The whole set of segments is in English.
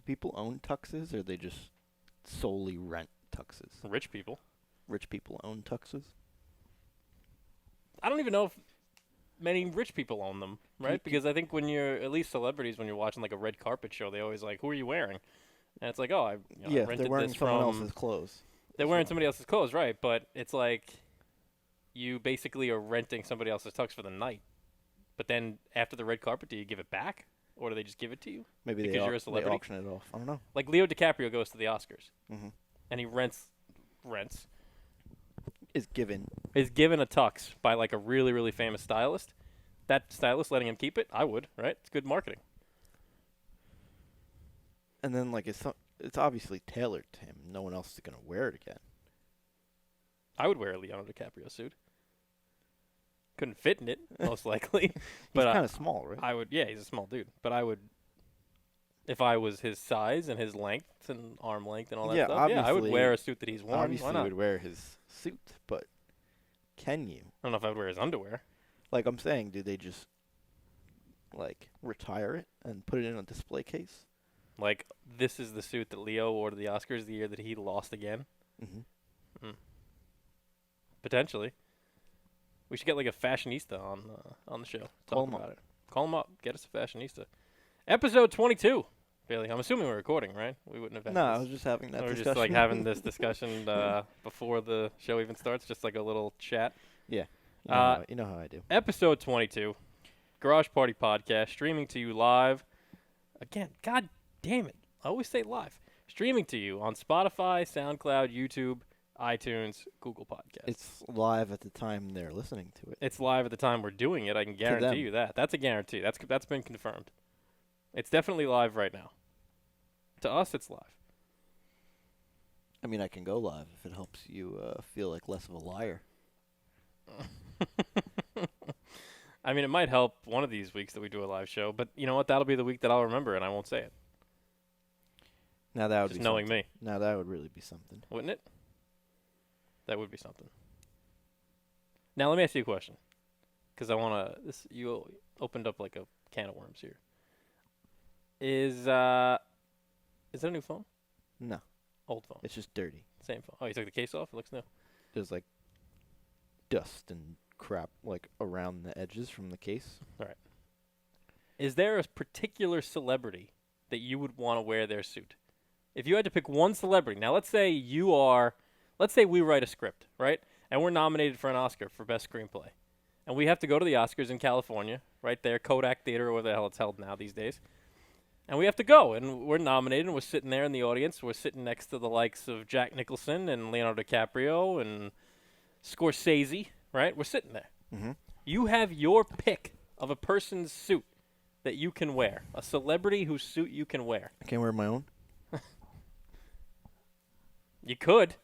people own tuxes, or they just solely rent tuxes? Rich people. Rich people own tuxes? I don't even know if many rich people own them, right? You- Because I think when you're, at least celebrities, when you're watching like a red carpet show, they always like, who are you wearing? And it's like, oh, I Yeah, rented they're wearing this someone from. else's clothes. They're wearing somebody else's clothes, right? But it's like you basically are renting somebody else's tux for the night. But then after the red carpet, do you give it back? Or do they just give it to you? Maybe because they, you're a they celebrity? auction it off. I don't know. Like Leo DiCaprio goes to the Oscars, Mm-hmm. and he rents, Is given. is given a tux by like a really, really famous stylist. That stylist letting him keep it, I would, right? It's good marketing. And then, like, it's obviously tailored to him. No one else is going to wear it again. I would wear a Leonardo DiCaprio suit. Couldn't fit in it, most likely. He's But kind of small, right? I would, yeah, he's a small dude. But I would, if I was his size and his length and arm length and all that Yeah, stuff, yeah, I would obviously- wear a suit that he's worn. Obviously, Why you not? would wear his suit, but can you? I don't know if I would wear his underwear. Like I'm saying, do they just, like, retire it and put it in a display case? Like, this is the suit that Leo wore to the Oscars the year that he lost again. Mm-hmm. Potentially. We should get like a fashionista on the show. Call Talk him about up. it. Call him up. Get us a fashionista. Episode 22. Bailey, I'm assuming we're recording, right? We wouldn't have had No, I this. was just having that We're discussion. just like having this discussion before the show even starts, just like a little chat. Yeah. You know how I do. Episode 22, Garage Party Podcast, streaming to you live. Again, god damn it. I always say live. Streaming to you on Spotify, SoundCloud, YouTube, iTunes, Google Podcasts. It's live at the time they're listening to it. It's live at the time we're doing it. I can them. guarantee you that. That's a guarantee. That's been confirmed. It's definitely live right now. To us, it's live. I mean, I can go live if it helps you feel like less of a liar. I mean, it might help one of these weeks that we do a live show, but you know what? That'll be the week that I'll remember, and I won't say it. Now that would Just be knowing something. me, Now that would really be something. wouldn't it? That would be something. Now let me ask you a question, because I want to. You opened up like a can of worms here. Is that a new phone? No, Old phone. it's just dirty. Same phone. Oh, you took the case off? It looks new. There's like dust and crap like around the edges from the case. Is there a particular celebrity that you would want to wear their suit? If you had to pick one celebrity, now let's say we write a script, right? And we're nominated for an Oscar for Best Screenplay. And we have to go to the Oscars in California, right there, Kodak Theater, or where the hell it's held now these days. And we have to go, and we're nominated, and we're sitting there in the audience. We're sitting next to the likes of Jack Nicholson and Leonardo DiCaprio and Scorsese, right? We're sitting there. Mm-hmm. You have your pick of a person's suit that you can wear, a celebrity whose suit you can wear. I can't wear my own. You could.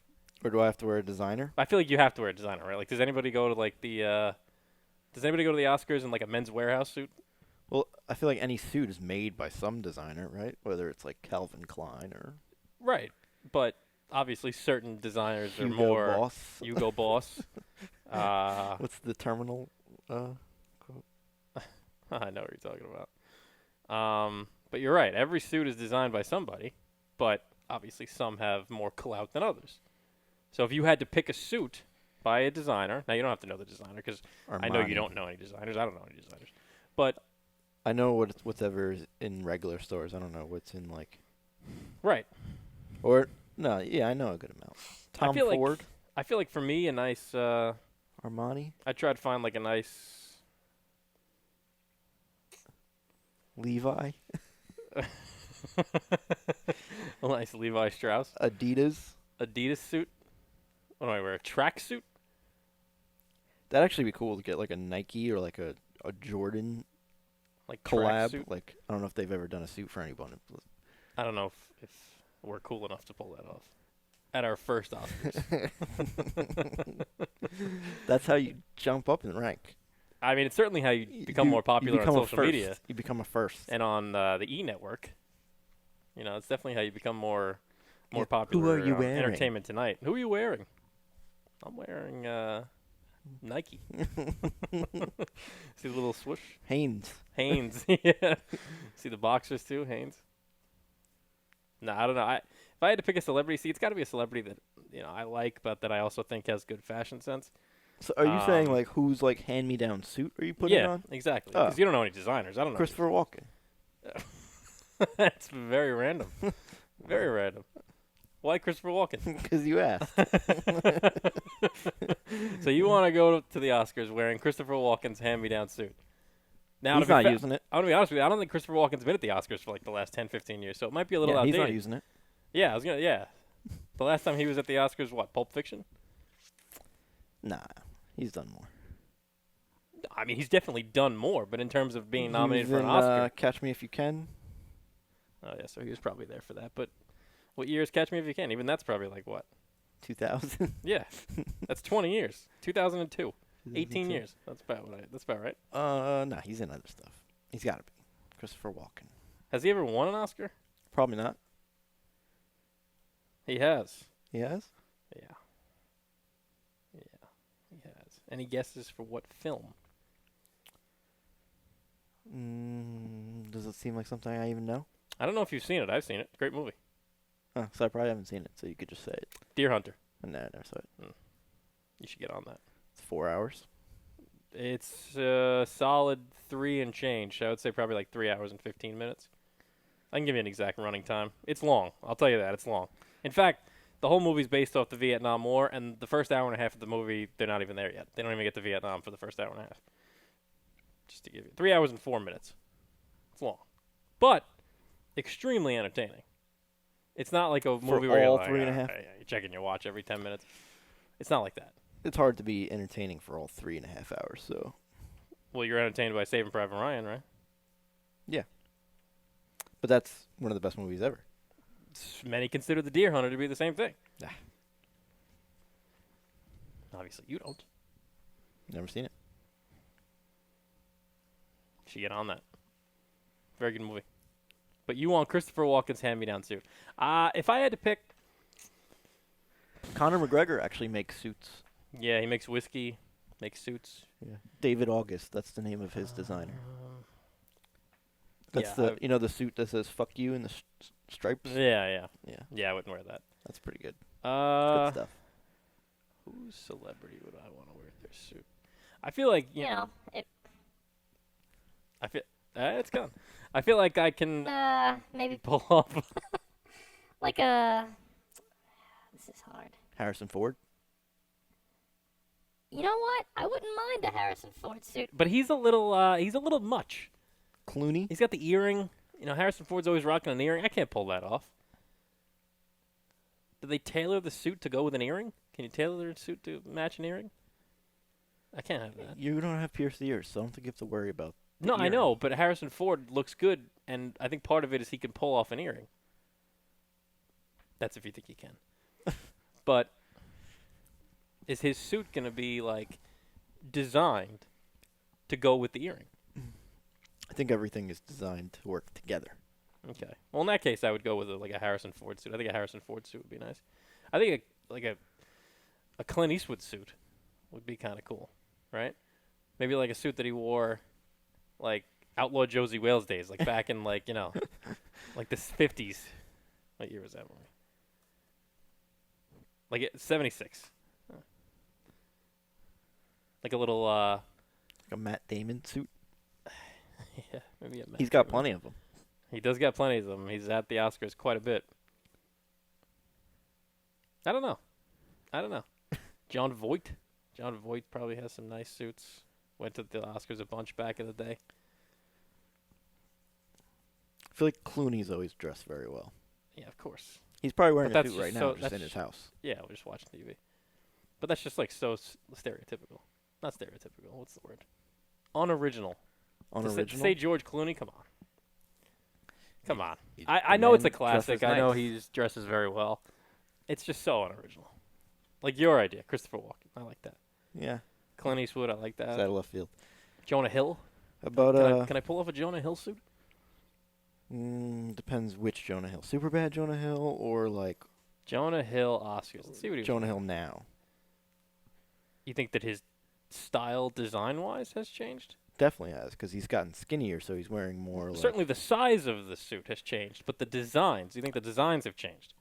Or do I have to wear a designer? I feel like you have to wear a designer, right? Like, does anybody go to like the Oscars in like a Men's Warehouse suit? Well, I feel like any suit is made by some designer, right? Whether it's like Calvin Klein or Right, but obviously certain designers are Hugo more Boss. Hugo Boss. What's the terminal? I know what you're talking about. But you're right. Every suit is designed by somebody, but obviously some have more clout than others. So if you had to pick a suit by a designer, now you don't have to know the designer because I know you don't know any designers. I don't know any designers, but I know whatever is in regular stores. I don't know what's in like. right. Or no, yeah, I know a good amount. Tom Ford, I feel like for me a nice. Armani, I tried to find like a nice. Levi, A nice Levi Strauss. Adidas. Adidas suit. What do I wear? A track suit? That'd actually be cool to get like a Nike or like a Jordan Like track collab. suit? Like I don't know if they've ever done a suit for anyone. I don't know if we're cool enough to pull that off. At our first Oscars. That's how you jump up in rank. I mean, it's certainly how you become more popular on become a social first. media You become a first. and on the E Network. You know, it's definitely how you become more Yeah, popular. who are you on wearing? Entertainment Tonight. Who are you wearing? I'm wearing Nike. See the little swoosh? Hanes. Hanes. Yeah. See the boxers too, Hanes. No, I don't know. If I had to pick a celebrity, see, it's got to be a celebrity that I like, but that I also think has good fashion sense. So are you saying Um, like whose like hand-me-down suit are you putting Yeah, on? exactly. Oh, Because you don't know any designers. I don't know. Christopher Walken. That's very random. Very random. Why Christopher Walken? Because you asked. So you want to go to the Oscars wearing Christopher Walken's hand-me-down suit? Now, He's not using it. I'm going to be honest with you. I don't think Christopher Walken's been at the Oscars for like the last 10, 15 years, so it might be a little Yeah, he's outdated. not using it. Yeah, yeah. The last time he was at the Oscars, what, Pulp Fiction? Nah, he's done more. I mean, he's definitely done more, but in terms of being nominated He for was an in, Oscar. Catch Me If You Can. Oh, yeah, so he was probably there for that. But what year is Catch Me If You Can? Even that's probably like what? 2000. Yeah, that's 20 years. 2002. 18 years. That's about right. Nah, he's in other stuff. He's got to be. Christopher Walken. Has he ever won an Oscar? Probably not. He has. He has? Yeah. Yeah, he has. Any guesses for what film? Does it seem like something I even know? I don't know if you've seen it. I've seen it. Great movie. Oh, so I probably haven't seen it, so you could just say it. Deer Hunter. No, I never saw it. You should get on that. It's 4 hours. It's a solid 3 and change. I would say probably like 3 hours and 15 minutes. I can give you an exact running time. It's long. I'll tell you that. It's long. In fact, the whole movie's based off the Vietnam War, and the first hour and a half of the movie, they're not even there yet. They don't even get to Vietnam for the first hour and a half. Just to give you 3 hours and 4 minutes. It's long. But extremely entertaining. It's not like a movie where all you're like, 3.5? You're checking your watch every 10 minutes. It's not like that. It's hard to be entertaining for all 3.5 hours, so. Well, you're entertained by Saving Private Ryan, right? Yeah. But that's one of the best movies ever. Many consider The Deer Hunter to be the same thing. Ah. Obviously, you don't. Never seen it. Should get on that. Very good movie. But you want Christopher Walken's hand-me-down suit. If I had to pick... Conor McGregor actually makes suits. Yeah, he makes whiskey, makes suits. Yeah. David August, that's the name of his designer. That's yeah, the suit that says "fuck you" in the stripes. Yeah. Yeah, Yeah, I wouldn't wear that. that's pretty good. Good stuff. Whose celebrity would I want to wear their suit? I feel like, You know, I feel... it's gone. I feel like I can maybe pull off... like a. This is hard. Harrison Ford. You know what? I wouldn't mind a Harrison Ford suit. But he's a little much. Clooney. He's got the earring. Harrison Ford's always rocking an earring. I can't pull that off. Do they tailor the suit to go with an earring? Can you tailor a suit to match an earring? I can't have that. You don't have pierced ears, so I don't think you have to worry about. No, I earring. know, but Harrison Ford looks good, and I think part of it is he can pull off an earring. That's if you think he can. But is his suit going to be, like, designed to go with the earring? I think everything is designed to work together. Okay. Well, in that case, I would go with a Harrison Ford suit. I think a Harrison Ford suit would be nice. I think a Clint Eastwood suit would be kind of cool, right? Maybe like a suit that he wore, like Outlaw Josie Wales days, like back in like like the 50s. What year was that movie? Like 76. Like a little Like a Matt Damon suit. yeah, maybe a Matt He's got Damon. plenty of them. He does got plenty of them. He's at the Oscars quite a bit. I don't know. John Voight. John Voight probably has some nice suits. Went to the Oscars a bunch back in the day. I feel like Clooney's always dressed very well. Yeah, of course. He's probably wearing But a that's suit right just now, so- just in that's his house. Yeah, we're just watching TV. But that's just like so stereotypical. Not stereotypical. What's the word? Unoriginal. To say George Clooney, come on. Come on. I know it's a classic. I know he dresses very well. It's just so unoriginal. Like your idea, Christopher Walken. I like that. Yeah, Clint Eastwood, I like it's out that. of left field. Jonah Hill. About Can I pull off a Jonah Hill suit? depends which Jonah Hill. Superbad Jonah Hill or like Jonah Hill Oscars. Let's see what he Jonah Hill now. You think that his style, design-wise, has changed? definitely has, because he's gotten skinnier, so he's wearing more. Like, Certainly the size of the suit has changed, but the designs, you think the designs have changed?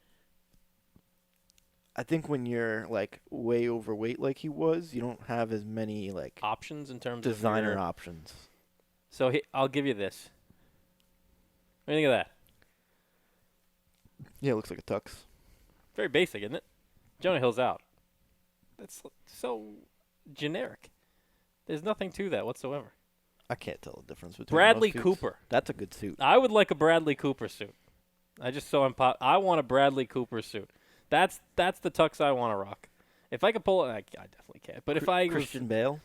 I think when you're like way overweight, like he was, you don't have as many like Options in terms designer of your, options. So I'll give you this. What do you think of that? Yeah, it looks like a tux. Very basic, isn't it? Jonah Hill's out. That's so generic. There's nothing to that whatsoever. I can't tell the difference between Bradley most suits. Cooper. That's a good suit. I would like a Bradley Cooper suit. I just saw him pop. I want a Bradley Cooper suit. That's the tux I want to rock. If I could pull it, I definitely can't. But if I was Christian Bale,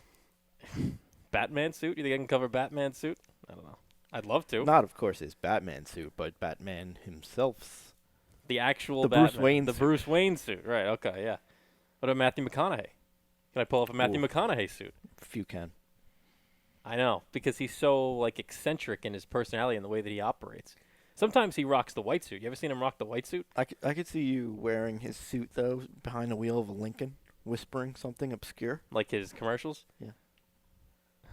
Batman suit, you think I can cover Batman suit? I don't know. I'd love to. not of course his Batman suit, but Batman himself's. The actual The Batman. Bruce Wayne The suit. Bruce Wayne suit. Right, okay, yeah. What about Matthew McConaughey? Can I pull off a Matthew Ooh. McConaughey suit? If you can. I know, because he's so like eccentric in his personality and the way that he operates. Sometimes he rocks the white suit. You ever seen him rock the white suit? I could see you wearing his suit though, behind the wheel of a Lincoln, whispering something obscure. Like his commercials?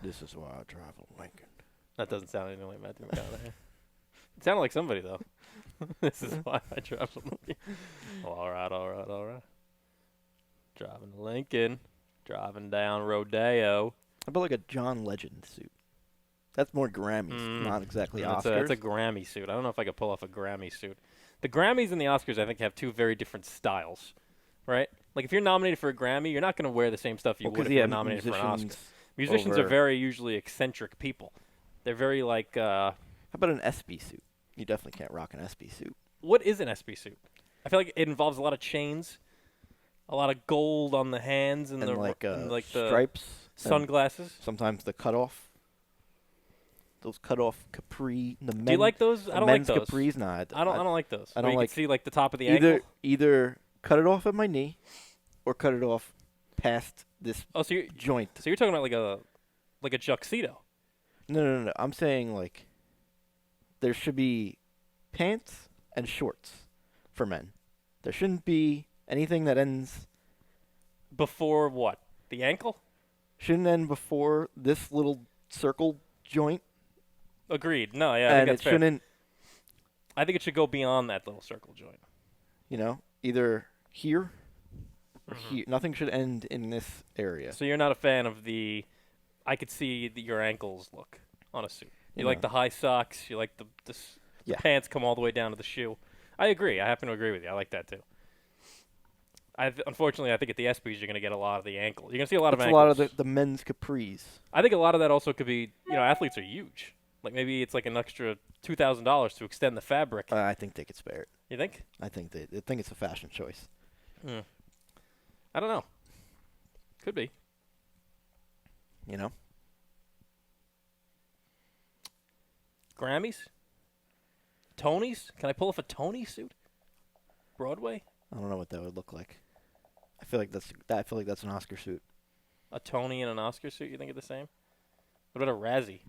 This is why I drive a Lincoln. That doesn't sound anything like Matthew McConaughey. It sounded like somebody though. This is why I drive a Lincoln. Well, all right. Driving a Lincoln, driving down Rodeo. How about like a John Legend suit? That's more Grammys, not exactly Oscars. That's a Grammy suit. I don't know if I could pull off a Grammy suit. The Grammys and the Oscars, I think, have two very different styles, right? Like if you're nominated for a Grammy, you're not going to wear the same stuff you would if you're nominated for an Oscar. Musicians are very usually eccentric people. They're very like. How about an SB suit? You definitely can't rock an SB suit. What is an SB suit? I feel like it involves a lot of chains, a lot of gold on the hands, and the stripes, sunglasses. Sometimes the cutoff. Those cutoff capri. Do you like those? I don't like those. Capris, nah, I don't like those. I Where don't you like can see like the top of the ankle. Either cut it off at my knee, or cut it off past this Oh, so joint. you're talking about like a tuxedo. No. I'm saying like there should be pants and shorts for men. There shouldn't be anything that ends. Before what? The ankle? Shouldn't end before this little circle joint. Agreed. No, yeah, I And think that's it fair. shouldn't, I think it should go beyond that little circle joint. either here or here. Nothing should end in this area. So you're not a fan of the I could see your ankles look on a suit. You like the high socks. You like the Yeah. pants come all the way down to the shoe. I agree. I happen to agree with you. I like that too. Unfortunately, I think at the ESPYs you're going to get a lot of the ankle. You're going to see a lot of It's a ankles. lot of the men's capris. I think a lot of that also could be, athletes are huge. Like maybe it's like an extra $2,000 to extend the fabric. I think they could spare it. You think? I think it's a fashion choice. I don't know. Could be. Grammys? Tonys? Can I pull off a Tony suit? Broadway? I don't know what that would look like. I feel like that's an Oscar suit. A Tony and an Oscar suit? You think are the same? What about a Razzie?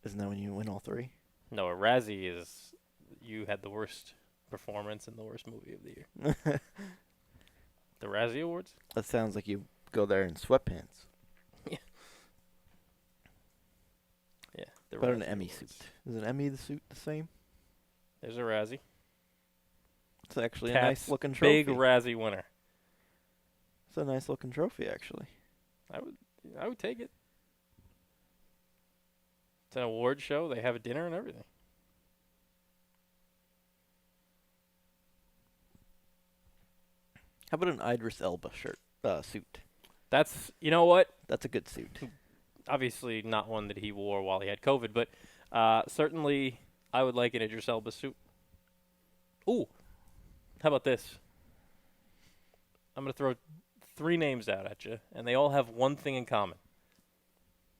Isn't that when you win all three? No, a Razzie is you had the worst performance and the worst movie of the year. The Razzie Awards? That sounds like you go there in sweatpants. Yeah. The What about an Razzie Emmy Awards. suit? Is an Emmy the suit the same? There's a Razzie. It's actually a Cat's nice looking trophy. big Razzie winner. It's a nice looking trophy, actually. I would take it. It's an award show. They have a dinner and everything. How about an Idris Elba suit? That's, you know what? That's a good suit. Obviously not one that he wore while he had COVID, but certainly I would like an Idris Elba suit. Ooh, how about this? I'm going to throw 3 names out at you, and they all have one thing in common.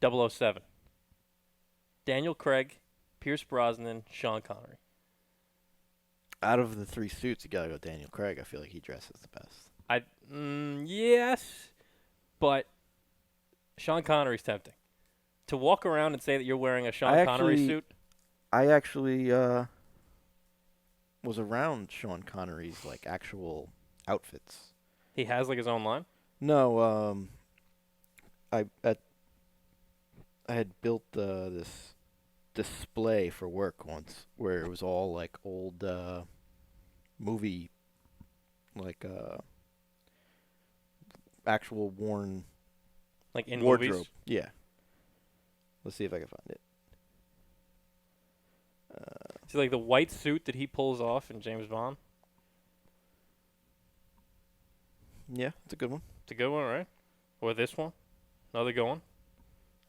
007. Daniel Craig, Pierce Brosnan, Sean Connery. Out of the 3 suits, you gotta go Daniel Craig. I feel like he dresses the best. Yes, but Sean Connery's tempting. To walk around and say that you're wearing a Sean Connery suit. I actually was around Sean Connery's like actual outfits. He has like his own line. No, I had built this display for work once where it was all like old movie, like actual worn Like in wardrobe. movies? Yeah. Let's see if I can find it. See, like the white suit that he pulls off in James Bond. Yeah, it's a good one. It's a good one, right? Or this one. Another good one.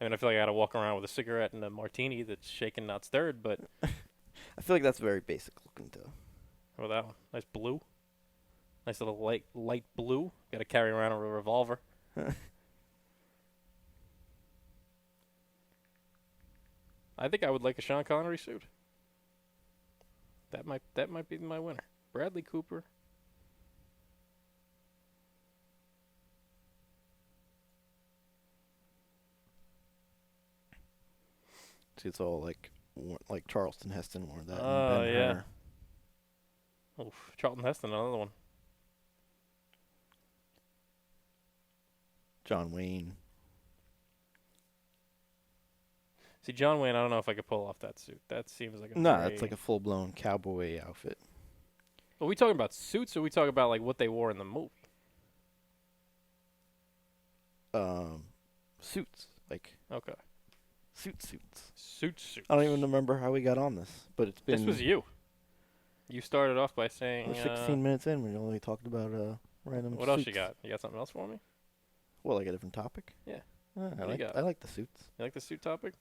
I mean, I feel like I got to walk around with a cigarette and a martini that's shaken, not stirred, but I feel like that's very basic looking too. how about that one? Nice blue. Nice little light blue. Got to carry around a revolver. I think I would like a Sean Connery suit. That might be my winner. Bradley Cooper. See, it's all like Charleston Heston wore that. Oh, and yeah. Ben-Hur. Oof, Charlton Heston, another one. John Wayne. See, John Wayne, I don't know if I could pull off that suit. That seems like a No, very... it's like a full blown cowboy outfit. Are we talking about suits, or are we talking about like what they wore in the movie? Suits, like Okay. suits. Suits. I don't even remember how we got on this, but it's been. This was you. You started off by saying... We're 16 minutes in. We only talked about random. What else you suits. got? You got something else for me? Well, like a different topic. Yeah. I do you got? like the suits. You like the suit topic?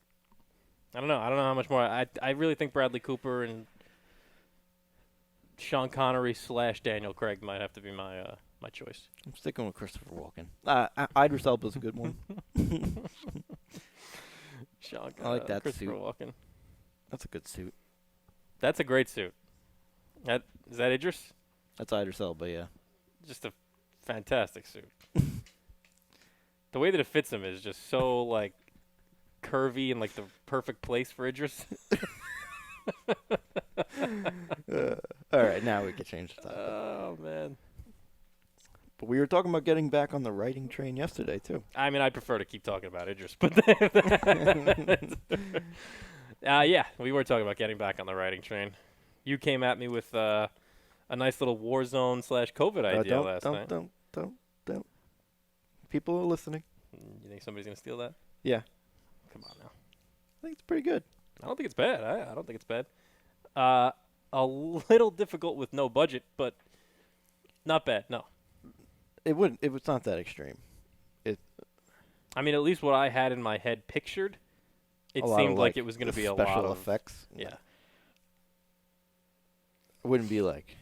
I don't know. I don't know how much more. I really think Bradley Cooper and Sean Connery / Daniel Craig might have to be my my choice. I'm sticking with Christopher Walken. Idris Elba's a good one. Sean, I like that Christopher suit. Walken. That's a good suit. That's a great suit. Is that Idris? That's Idris Elba, yeah. Just a fantastic suit. The way that it fits him is just so like curvy and like the perfect place for Idris. All right, now we can change the topic. Oh man. But we were talking about getting back on the writing train yesterday too. I mean, I prefer to keep talking about Idris, but yeah, we were talking about getting back on the writing train. You came at me with a nice little Warzone / COVID idea last night. Don't. People are listening. You think somebody's gonna steal that? Yeah. Come on now. I think it's pretty good. I don't think it's bad. I don't think it's bad. A little difficult with no budget, but not bad. No. It wouldn't. It was not that extreme. I mean, at least what I had in my head pictured, it A lot seemed of, like it was going to be a lot special of effects. Yeah. It wouldn't be like.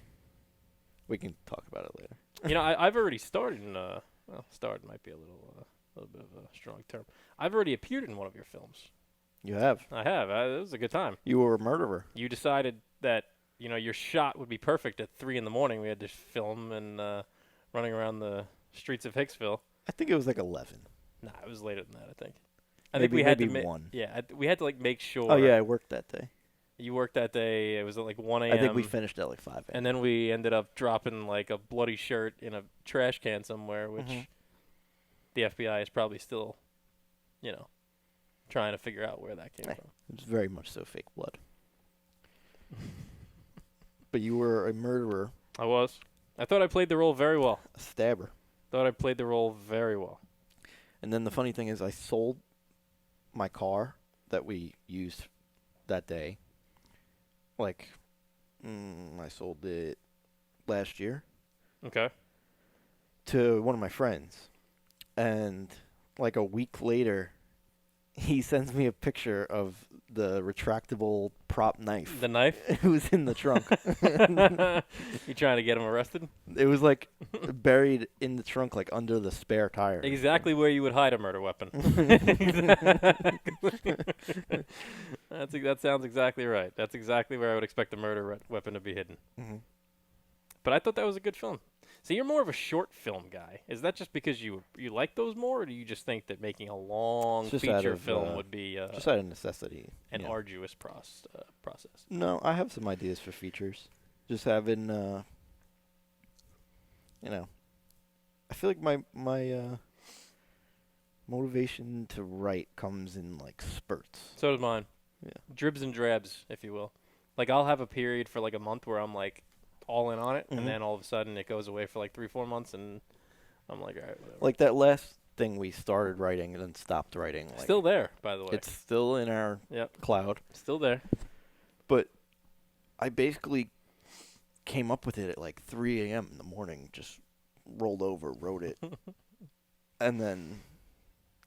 We can talk about it later. You know, I've already started in. Well, started might be a little bit of a strong term. I've already appeared in one of your films. You have. I have. It was a good time. You were a murderer. You decided that your shot would be perfect at 3 a.m. We had to film and running around the streets of Hicksville. I think it was like 11. Nah, it was later than that. I think. I think we had to 1. Yeah, we had to like make sure. Oh yeah, I worked that day. You worked that day. It was at like 1 a.m. I think we finished at like 5 a.m. And then we ended up dropping like a bloody shirt in a trash can somewhere, which the FBI is probably still, trying to figure out where that came from. It was very much so fake blood. But you were a murderer, I was. I thought I played the role very well. a stabber. Thought I played the role very well. And then the funny thing is I sold my car that we used that day. Like, I sold it last year Okay. to one of my friends. And like a week later, he sends me a picture of the retractable prop knife. The knife? It was in the trunk. You trying to get him arrested? It was like buried in the trunk, like under the spare tire. Exactly where you would hide a murder weapon. That sounds exactly right. That's exactly where I would expect a murder weapon to be hidden. Mm-hmm. But I thought that was a good film. So you're more of a short film guy. Is that just because you like those more, or do you just think that making a long Just out feature of, film would be just out of necessity. an yeah. arduous process? No, I have some ideas for features. Just having, I feel like my motivation to write comes in like spurts. So does mine. Yeah. Dribs and drabs, if you will. Like, I'll have a period for like a month where I'm like all in on it, Mhm. and then all of a sudden it goes away for like 3-4 months, and I'm like, all right, whatever. Like that last thing we started writing and then stopped writing. Like, Still there, by the way. it's still in our Yep. cloud. Still there. But I basically came up with it at like 3 a.m. in the morning, just rolled over, wrote it, and then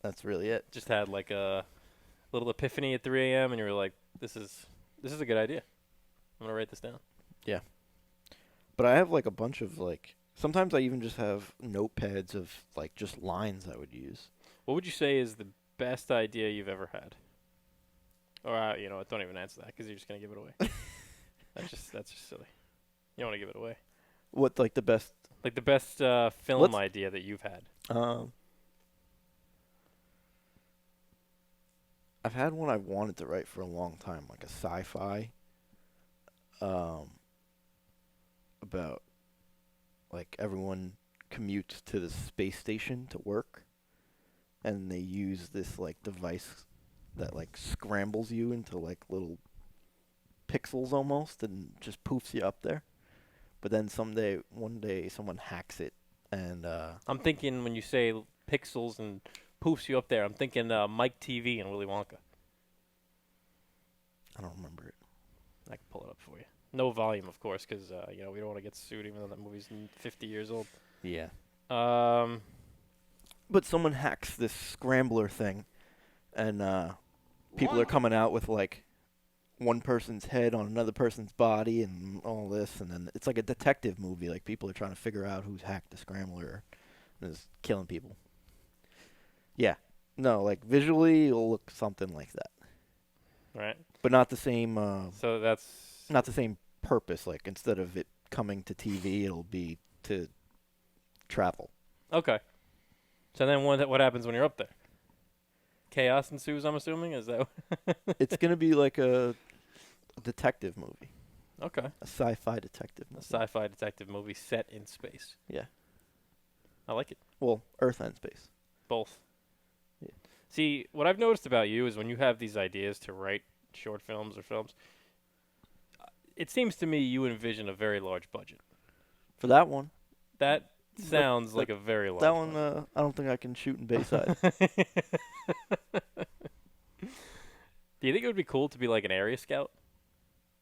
that's really it. Just had like a little epiphany at 3 a.m. and you were like, this is a good idea. I'm going to write this down. But I have like a bunch of like, sometimes I even just have notepads of like just lines I would use. What would you say is the best idea you've ever had? Or, don't even answer that because you're just going to give it away. That's just silly. You don't want to give it away. What, like the best? Like the best film Let's- idea that you've had. I've had one I've wanted to write for a long time, like a sci-fi, about like everyone commutes to the space station to work, and they use this like device that like scrambles you into like little pixels almost, and just poofs you up there. But then one day, someone hacks it, and I'm thinking when you say pixels and poofs you up there, I'm thinking Mike TV and Willy Wonka. I don't remember it. I can pull it up for you. No volume, of course, because we don't want to get sued, even though that movie's 50 years old. Yeah. Um, But someone hacks this scrambler thing, and people are coming out with like one person's head on another person's body and all this, and then it's like a detective movie. Like people are trying to figure out who's hacked the scrambler and is killing people. Yeah. No, like visually it'll look something like that. right. But not the same So that's not the same purpose. Like instead of it coming to TV, it'll be to travel. okay. So then what happens when you're up there? Chaos ensues, I'm assuming. Is that It's going to be like a detective movie. okay? A sci-fi detective A movie. sci-fi detective movie set in space. Yeah. I like it. Well, Earth and space. Both. Yeah. See, what I've noticed about you is when you have these ideas to write short films or films, it seems to me you envision a very large budget. For that one. That sounds like a very large That one, budget. I don't think I can shoot in Bayside. Do you think it would be cool to be like an area scout?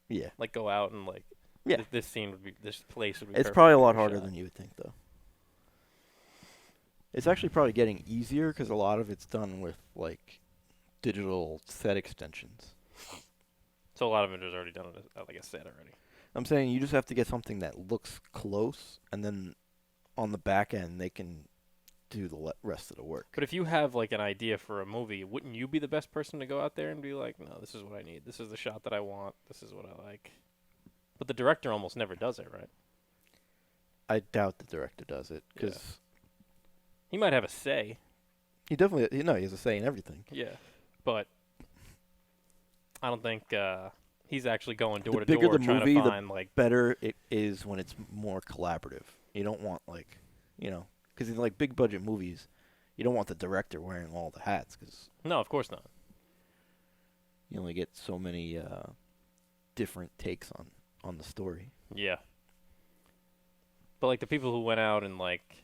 Yeah. Like go out and like Yeah. this scene would be, this place would be It's perfect probably a for lot your harder shot. than you would think, though. It's actually probably getting easier because a lot of it's done with, like, digital set extensions. So a lot of it is already done like I said already. I'm saying you just have to get something that looks close, and then on the back end, they can do the rest of the work. But if you have like an idea for a movie, wouldn't you be the best person to go out there and be like, no, this is what I need. This is the shot that I want. This is what I like. But the director almost never does it, right? I doubt the director does it because He might have a say. he definitely, he has a say in everything. Yeah. But I don't think he's actually going door to bigger door the trying movie, to the find like better it is when it's more collaborative. You don't want like, because in like big budget movies, you don't want the director wearing all the hats because no, of course not. you only get so many different takes on the story. Yeah. But like the people who went out and like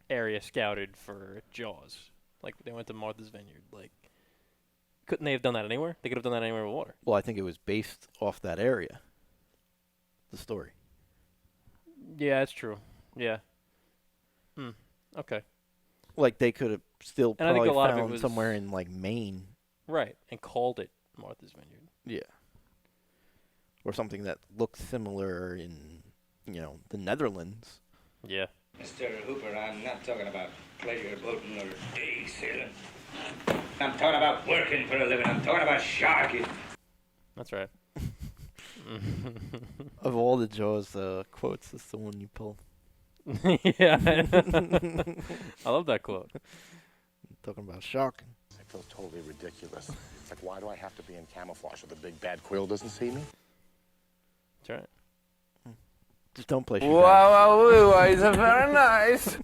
area scouted for Jaws, like they went to Martha's Vineyard, like couldn't they have done that anywhere? They could have done that anywhere with water. Well, I think it was based off that area. The story. Yeah, that's true. Yeah. Okay. Like they could have still And I think probably a lot of it found was- somewhere in like Maine. Right. And called it Martha's Vineyard. Yeah. Or something that looks similar in, the Netherlands. Yeah. Mr. Hooper, I'm not talking about pleasure boating or day sailing. I'm talking about working for a living. I'm talking about sharking. That's right. Of all the Jaws quotes, that's the one you pull. Yeah. I love that quote. Talking about sharking. I feel totally ridiculous. It's like, why do I have to be in camouflage so the big bad quill doesn't see me? That's right. Just don't play She Wow, Bangs. wow, woo, is very nice.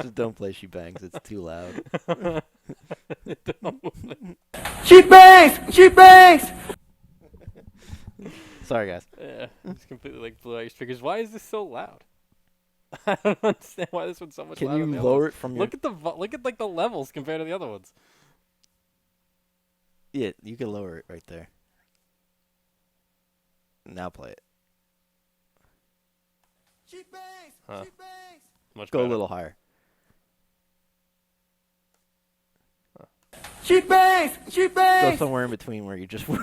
Just don't play She Bangs. It's too loud. She bangs! She bangs! Sorry, guys. Yeah, it's completely like blew out your speakers. Why is this so loud? I don't understand why this one's so much Can louder you than the other lower ones. it from your... Look at look at like the levels compared to the other ones. Yeah, you can lower it right there. Now play it. Huh. Much Go better. a little higher. She bangs! She Go bangs! somewhere in between where you just were.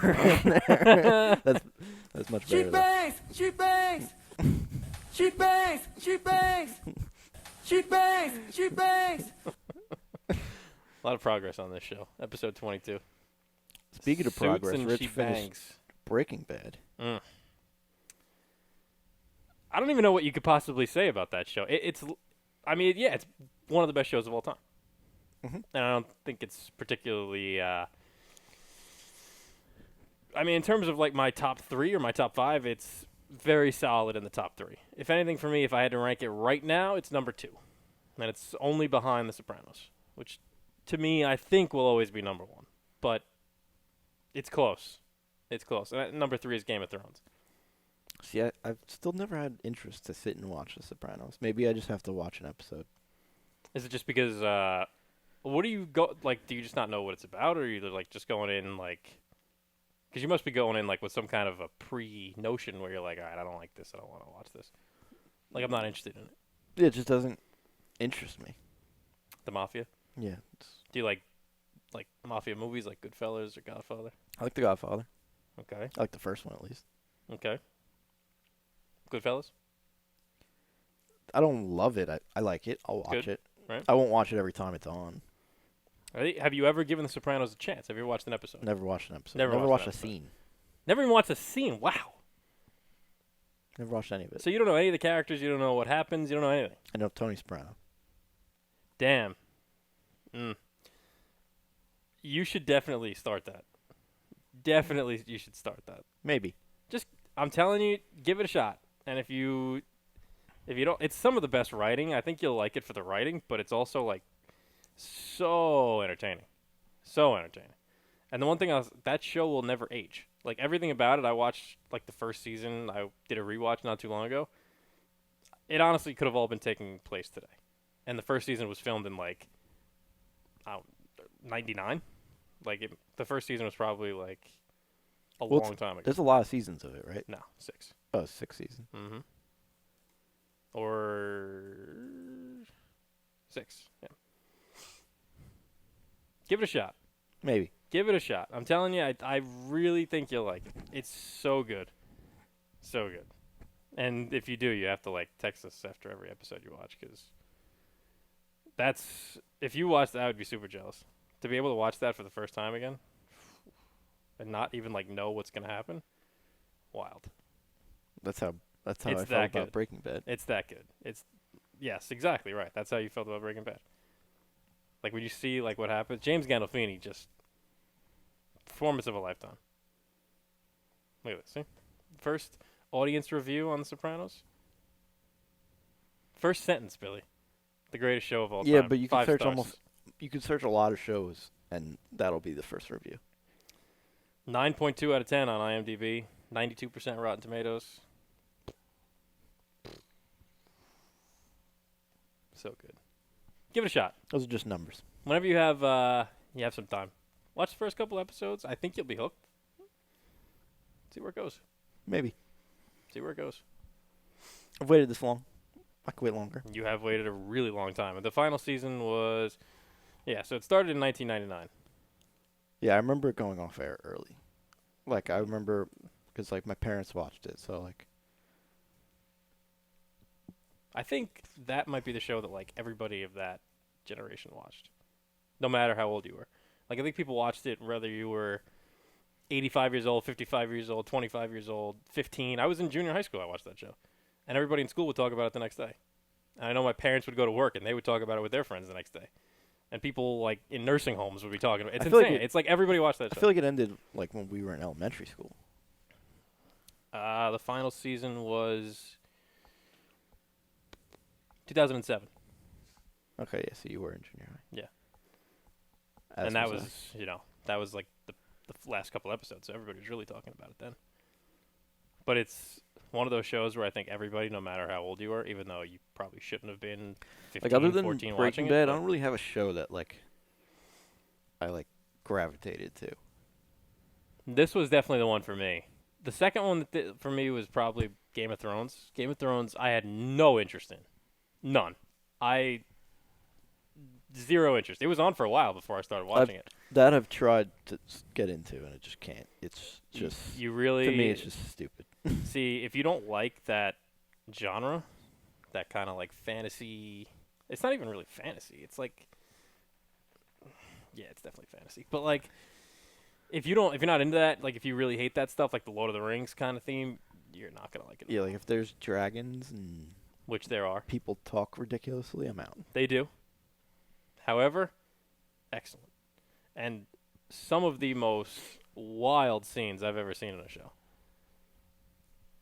That's much She better. Though. bangs! She bangs! She bangs! She bangs! She bangs! She bangs! A lot of progress on this show. Episode 22. Speaking of Suits progress, and Rich She finished Bangs. Breaking Bad. I don't even know what you could possibly say about that show. It's one of the best shows of all time. Mhm. And I don't think it's particularly. In terms of like my top 3 or my top 5, it's very solid in the top 3. If anything, for me, if I had to rank it right now, it's number 2, and it's only behind The Sopranos, which to me I think will always be number 1. But it's close. It's close. And number 3 is Game of Thrones. See, I've still never had interest to sit and watch The Sopranos. Maybe I just have to watch an episode. Is it just because? What do you go like? Do you just not know what it's about, or are you like just going in like? Because you must be going in like with some kind of a pre-notion where you're like, all right, I don't like this. I don't want to watch this. Like I'm not interested in it. It just doesn't interest me. The Mafia. Yeah. Do you like Mafia movies like Goodfellas or Godfather? I like The Godfather. Okay. I like the first one at least. Okay. Goodfellas. I don't love it. I like it. I'll watch Good. it. Right. I won't watch it every time it's on. Have you ever given The Sopranos a chance? Have you ever watched an episode? Never watched an episode. Never Never watched watched an a episode. scene. Never even watched a scene. Wow. Never watched any of it. So you don't know any of the characters. You don't know what happens. You don't know anything. I know Tony Soprano. Damn. You should definitely start that. Definitely, you should start that. Maybe. I'm telling you, give it a shot. And if you don't, it's some of the best writing. I think you'll like it for the writing, but it's also like so entertaining, so entertaining. And the one thing that show will never age. Like everything about it, I watched like the first season. I did a rewatch not too long ago. It honestly could have all been taking place today, and the first season was filmed in like 99. Like the first season was probably like a long time ago. There's a lot of seasons of it, right? No, 6. Oh, 6 seasons. Mm-hmm. Or 6. Yeah. Give it a shot. Maybe. Give it a shot. I'm telling you, I really think you'll like it. It's so good. So good. And if you do, you have to like text us after every episode you watch, because if you watch that, I would be super jealous. To be able to watch that for the first time again and not even like know what's going to happen. Wild. That's how It's I felt that about good. Breaking Bad. It's that good. Yes, exactly right. That's how you felt about Breaking Bad. Like when you see like what happens, James Gandolfini, just performance of a lifetime. Look at this. See, first audience review on The Sopranos. First sentence, Billy. The greatest show of all time. Yeah, but you can 5 search stars. you can search a lot of shows, and that'll be the first review. 9.2 out of 10 on IMDb. 92% Rotten Tomatoes. So good. Give it a shot. Those are just numbers. Whenever you have some time, watch the first couple episodes. I think you'll be hooked. See where it goes. Maybe. See where it goes. I've waited this long. I could wait longer. You have waited a really long time. And the final season was, so it started in 1999. Yeah, I remember it going off air early. Like, I remember, because, like, my parents watched it, so, like... I think that might be the show that, like, everybody of that generation watched. No matter how old you were. Like, I think people watched it whether you were 85 years old, 55 years old, 25 years old, 15. I was in junior high school, I watched that show. And everybody in school would talk about it the next day. And I know my parents would go to work, and they would talk about it with their friends the next day. And people, like, in nursing homes would be talking about it. It's I feel like insane. It's like everybody watched that I show. feel like it ended, like, when we were in elementary school. The final season was 2007. Okay, yeah, so you were in junior high. Yeah. As And that I. was, that was like the last couple episodes, so everybody was really talking about it then. But it's one of those shows where I think everybody, no matter how old you are, even though you probably shouldn't have been 15, Like, other than 14 watching Breaking it. Bad, I but don't really have a show that, like, I, like, gravitated to. This was definitely the one for me. The second one for me was probably Game of Thrones. Game of Thrones, I had no interest in. None. Zero interest. It was on for a while before I started watching it. That I've tried to get into, and it just can't. It's just... You really... To me, it's just stupid. See, if you don't like that genre, that kind of like fantasy... It's not even really fantasy. It's like... Yeah, it's definitely fantasy. But like, if you're not into that, like if you really hate that stuff, like the Lord of the Rings kind of theme, you're not going to like it. Yeah, like if there's dragons and Which there are. people talk ridiculously, I'm out. They do. However, excellent. And some of the most wild scenes I've ever seen in a show.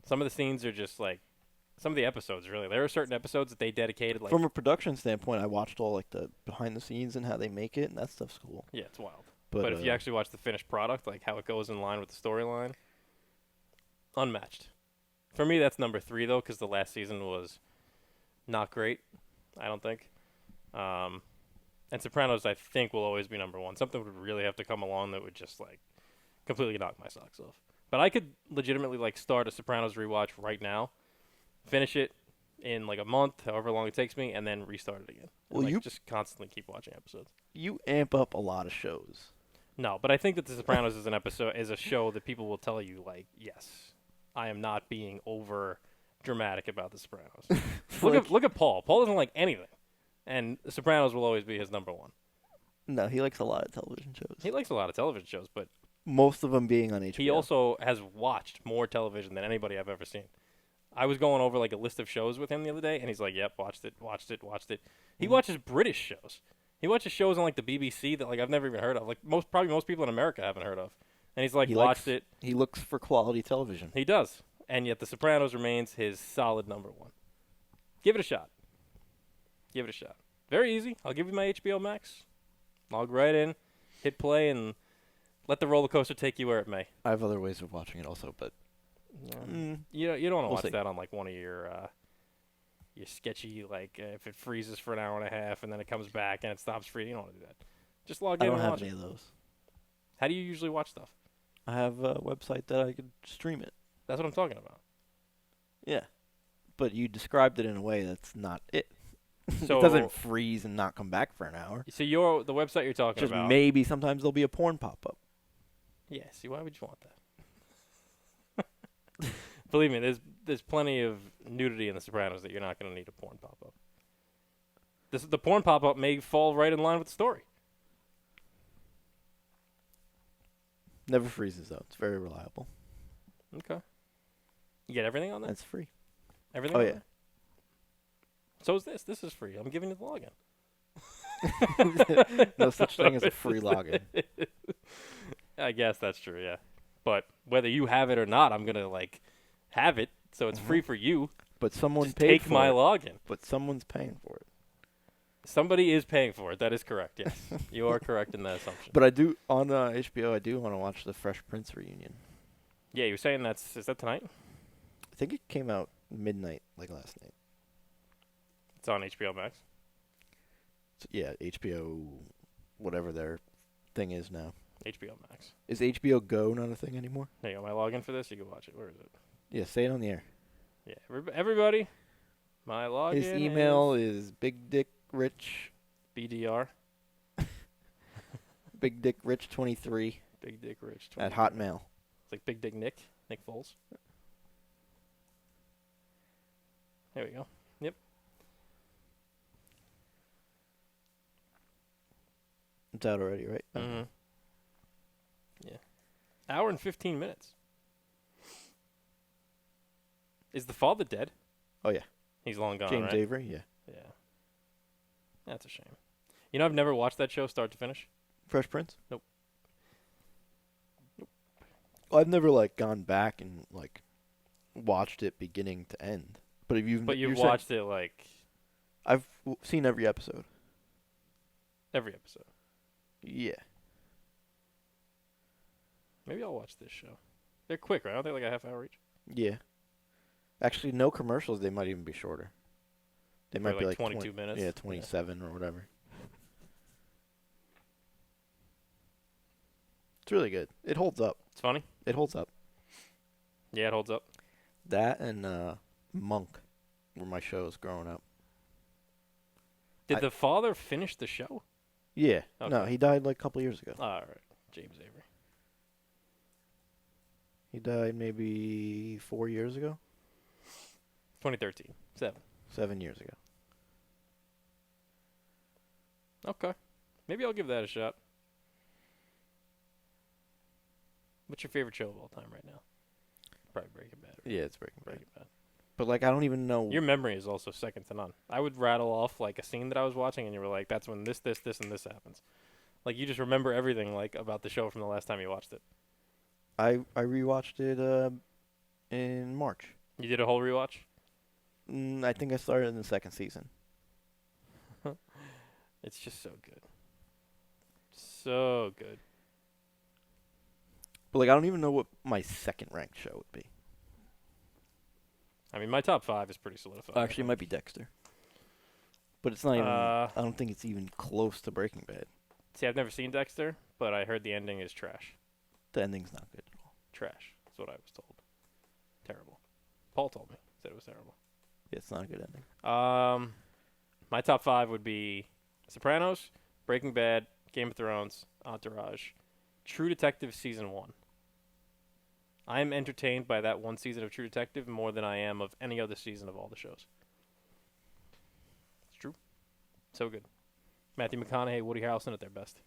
Some of the scenes are just like, some of the episodes really. There are certain episodes that they dedicated like. From a production standpoint, I watched all like the behind the scenes and how they make it, and that stuff's cool. Yeah, it's wild. But If you actually watch the finished product, like how it goes in line with the storyline, unmatched. For me, that's number 3 though, because the last season was not great. I don't think. And Sopranos, I think, will always be number 1. Something would really have to come along that would just like completely knock my socks off. But I could legitimately like start a Sopranos rewatch right now, finish it in like a month, however long it takes me, and then restart it again. Well, And, like, you- just constantly keep watching episodes. you amp up a lot of shows. No, but I think that The Sopranos is a show that people will tell you like, yes, I am not being over dramatic about The Sopranos. look at Paul. Paul doesn't like anything, and The Sopranos will always be his number 1. No, he likes a lot of television shows. He likes a lot of television shows, but Most of them being on HBO. he also has watched more television than anybody I've ever seen. I was going over like a list of shows with him the other day, and he's like, "Yep, watched it." He watches British shows. He watches shows on like the BBC that like I've never even heard of. Like most people in America haven't heard of. And he's like, He watched likes- it. He looks for quality television. He does. And yet The Sopranos remains his solid number 1. Give it a shot. Give it a shot. Very easy. I'll give you my HBO Max. Log right in, hit play, and let the roller coaster take you where it may. I have other ways of watching it also, but You don't want to We'll watch see. that on like one of your sketchy if it freezes for an hour and a half and then it comes back and it stops freezing. You don't want to do that. Just log I in don't and have watch any it. of those. How do you usually watch stuff? I have a website that I could stream it. That's what I'm talking about. Yeah. But you described it in a way that's not it. So it doesn't freeze and not come back for an hour. So the website you're talking Just about. maybe sometimes there'll be a porn pop-up. Yeah. See, why would you want that? Believe me, there's plenty of nudity in The Sopranos that you're not going to need a porn pop-up. The porn pop-up may fall right in line with the story. Never freezes, though. It's very reliable. Okay. You get everything on that? That's free. Everything Oh, on yeah. there? So is this. This is free. I'm giving you the login. No such thing as a free login. I guess that's true, yeah. But whether you have it or not, I'm going to, have it, so it's free for you. But someone Just paid take for my it. login. But someone's paying for it. Somebody is paying for it. That is correct, yes. You are correct in that assumption. But I do, on HBO, I do want to watch the Fresh Prince reunion. Yeah, you're saying is that tonight? I think it came out midnight, like last night. It's on HBO Max. So, yeah, HBO, whatever their thing is now. HBO Max. Is HBO Go not a thing anymore? There you go. My login for this, you can watch it. Where is it? Yeah, say it on the air. Yeah, everybody, my login His email is bigdickrich, BDR, bigdickrich23 Big Dick Rich. at Hotmail. It's like Big Dick Nick Foles. There we go. Yep. It's out already, right? Mm-hmm. Yeah. Hour and 15 minutes. Is the father dead? Oh, yeah. He's long gone, James right? Avery, yeah. Yeah. That's a shame. You know, I've never watched that show start to finish. Fresh Prince? Nope. Well, I've never, gone back and, watched it beginning to end. But if you've... But you've you're saying- watched it, I've seen every episode. Every episode. Yeah. Maybe I'll watch this show. They're quick, right? Aren't they like a half hour each? Yeah. Actually, no commercials. They might even be shorter. They might be like 22 minutes. Yeah, 27 or whatever. It's really good. It holds up. It's funny. It holds up. Yeah, it holds up. That and Monk were my shows growing up. Did the father finish the show? Yeah. No, Okay. he died like a couple years ago. All right. James Avery. He died maybe 4 years ago. 2013. 7 years ago. Okay. Maybe I'll give that a shot. What's your favorite show of all time right now? Probably Breaking Bad. Right? Yeah, it's Breaking Bad. Breaking Bad. But like, I don't even know. Your memory is also second to none. I would rattle off like a scene that I was watching, and you were like, "That's when this, and this happens." Like you just remember everything like about the show from the last time you watched it. I rewatched it in March. You did a whole rewatch. I think I started in the second season. It's just so good. So good. But like, I don't even know what my second ranked show would be. I mean, my top 5 is pretty solidified. Actually, it might be Dexter. But it's not even. Uh, I don't think it's even close to Breaking Bad. See, I've never seen Dexter, but I heard the ending is trash. The ending's not good at all. Trash. That's what I was told. Terrible. Paul told me. Said it was terrible. Yeah, it's not a good ending. My top 5 would be Sopranos, Breaking Bad, Game of Thrones, Entourage, True Detective Season 1. I am entertained by that one season of True Detective more than I am of any other season of all the shows. It's true. So good. Matthew McConaughey, Woody Harrelson at their best.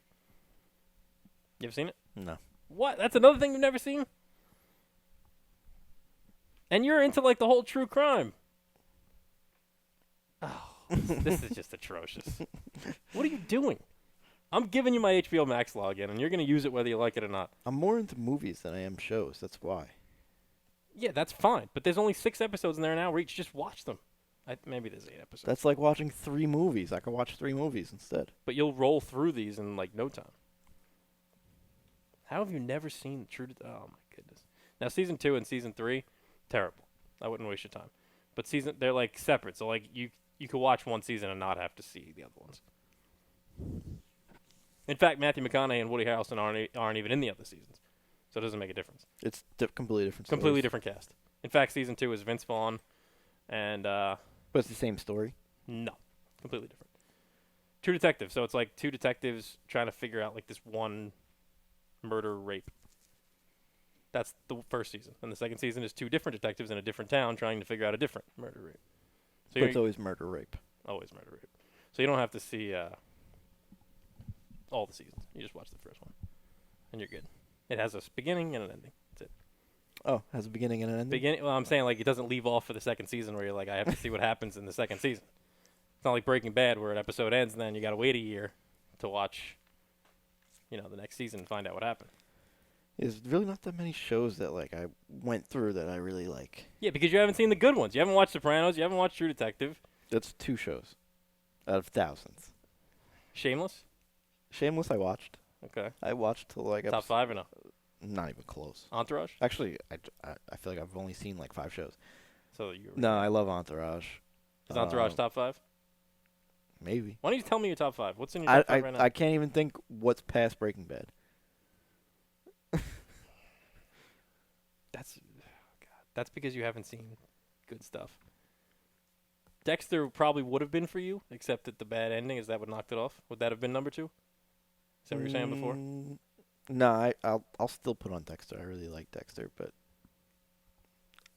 You ever seen it? No. What? That's another thing you've never seen? And you're into like the whole true crime. Oh, this is just atrocious. What are you doing? I'm giving you my HBO Max login, and you're going to use it whether you like it or not. I'm more into movies than I am shows. That's why. Yeah, that's fine. But there's only 6 episodes in there an hour each. Just watch them. Maybe there's 8 episodes. That's like watching 3 movies. I could watch 3 movies instead. But you'll roll through these in like no time. How have you never seen True Detective? Oh, my goodness. Now, Season 2 and Season 3, terrible. I wouldn't waste your time. But they're like separate. So like you could watch one season and not have to see the other ones. In fact, Matthew McConaughey and Woody Harrelson aren't even in the other seasons, so it doesn't make a difference. It's completely different. Completely stories. different cast. In fact, Season 2 is Vince Vaughn, and But it's the same story. no, completely different. True Detective. So it's like 2 detectives trying to figure out like this one murder rape. That's the first season, and the second season is 2 different detectives in a different town trying to figure out a different murder rape. So But it's always murder rape. always murder rape. So you don't have to see all the seasons. You just watch the first one, and you're good. It has a beginning and an ending. That's it. Oh, has a beginning and an ending. Well, I'm saying like it doesn't leave off for the second season where you're like, I have to see what happens in the second season. It's not like Breaking Bad where an episode ends and then you got to wait a year to watch, the next season and find out what happened. There's really not that many shows that like I went through that I really like. Yeah, because you haven't seen the good ones. You haven't watched Sopranos. You haven't watched True Detective. That's 2 shows out of thousands. Shameless. Shameless, I watched. Okay. I watched till like Top 5 or no? Not even close. Entourage. Actually, I feel like I've only seen like 5 shows. So you. No, I love Entourage. Is Entourage top 5? Maybe. Why don't you tell me your top 5? What's in your top 5 right now? I can't even think what's past Breaking Bad. That's because you haven't seen good stuff. Dexter probably would have been for you, except that the bad ending is that what knocked it off. Would that have been number 2? Is that what you were saying before? No, I'll still put on Dexter. I really like Dexter, but